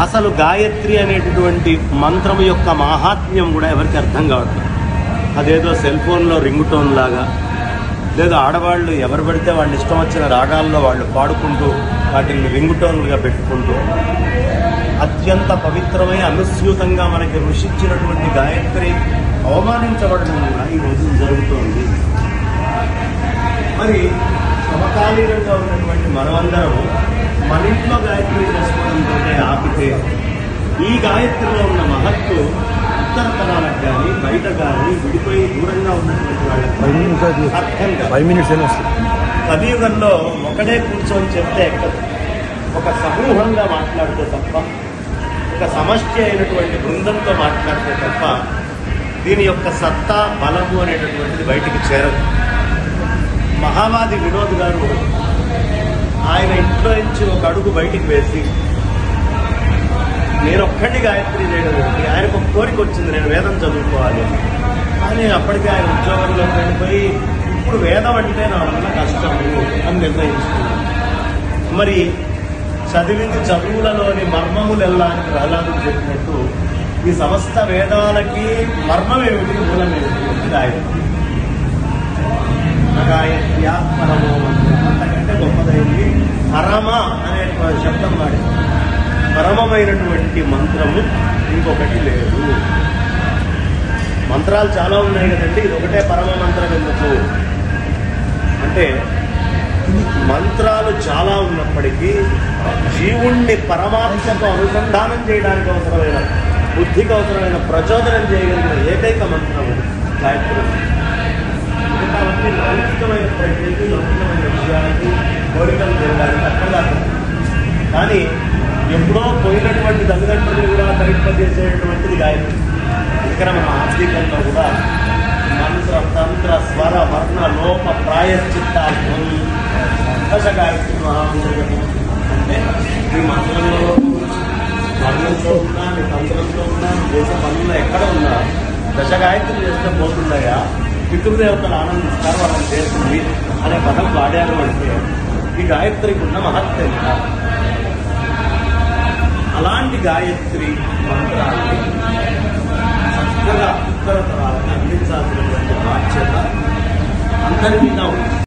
అసలు గాయత్రి అనేటటువంటి మంత్రం యొక్క మాహాత్మ్యం కూడా ఎవరికి అర్థం కావట్లేదు. అదేదో సెల్ ఫోన్లో రింగ్ టోన్ లాగా, లేదా ఆడవాళ్ళు ఎవరు పడితే వాళ్ళు ఇష్టం వచ్చిన రాగాల్లో వాళ్ళు పాడుకుంటూ వాటిని రింగ్ టోన్లుగా పెట్టుకుంటూ అత్యంత పవిత్రమైన అనుస్యూతంగా మనకి ఋషించినటువంటి గాయత్రి అవమానించబడడం కూడా ఈ రోజు జరుగుతోంది. మరి సమకాలీనంగా ఉన్నటువంటి మనమందరం మన ఇంట్లో గాయత్రి చేసుకోవడంతో ఆపితే ఈ గాయత్రిలో ఉన్న మహత్తు ఉత్తర తరాలకు కానీ బయట కానీ విడిపోయి దూరంగా ఉన్నటువంటి వాళ్ళకి అర్థంగా కలియుగంలో ఒకడే కూర్చొని చెప్తే ఎక్కదు. ఒక సమూహంగా మాట్లాడితే తప్ప, ఒక సమష్టి అయినటువంటి బృందంతో మాట్లాడితే తప్ప దీని యొక్క సత్తా బలము అనేటటువంటిది బయటికి చేరదు. మహావాది వినోద్ గారు ఆయన ఇంట్లో నుంచి ఒక అడుగు బయటికి వేసి నేను ఒక్కడిని గాయత్రి చేయడం ఏంటి, ఆయనకు ఒక కోరిక వచ్చింది, నేను వేదం చదువుకోవాలి అని. అప్పటికే ఆయన ఉద్యోగంలో వెళ్ళిపోయి ఇప్పుడు వేదం అంటే నా వల్ల కష్టము అని నిర్ణయించుకున్నాను. మరి చదివింది చదువులలోని మర్మములు వెళ్ళాలని ప్రహ్లాదుడు చెప్పినట్టు ఈ సమస్త వేదాలకి మర్మం ఏమిటి, మూలం ఏమిటి గాయత్రి. పరమో అంతకంటే గొప్పదైంది పరమ అనే శబ్దం వాడి. పరమమైనటువంటి మంత్రము ఇంకొకటి లేదు. మంత్రాలు చాలా ఉన్నాయి కదండి, ఇది ఒకటే పరమ మంత్రం ఎందుకు అంటే మంత్రాలు చాలా ఉన్నప్పటికీ జీవుణ్ణి పరమాత్మకు అనుసంధానం చేయడానికి అవసరమైన, బుద్ధికి అవసరమైన ప్రచోదనం చేయగలిగిన ఏకైక మంత్రము గాయత్రి. కాబట్టి లౌకికమైన ప్రజ్ఞకి, లౌకికమైన విషయానికి, కోరికలు చేయడానికి అక్కడ కానీ ఎప్పుడో పోయినటువంటి తల్లిదండ్రులు కూడా తరింపజేసేటువంటిది గాయత్రి. ఇక్కడ మన ఆర్థికంలో కూడా మంత్ర, తంత్ర, స్వర, వర్ణ, లోప, ప్రాయశ్చిత్తార్థం దశ గాయత్రి మహామంత్రం అంటే ఈ మంత్రంలో, వర్ణంలో ఉన్నా, మీ తంత్రంలో ఉన్నా, దేశ పనుల్లో ఎక్కడ ఉన్నా దశ గాయత్రి చేస్తే పోతుందయా, పితృదేవతలు ఆనందిస్తారు, వాళ్ళని చేస్తుంది అనే పదం వాడారు అంటే ఈ గాయత్రికి ఉన్న మహత్యం. అలాంటి గాయత్రి మంత్రాన్ని చక్కగా ఉత్తర తరాలకు అందించాల్సినటువంటి బాధ్యత అందరి మీద ఉంది.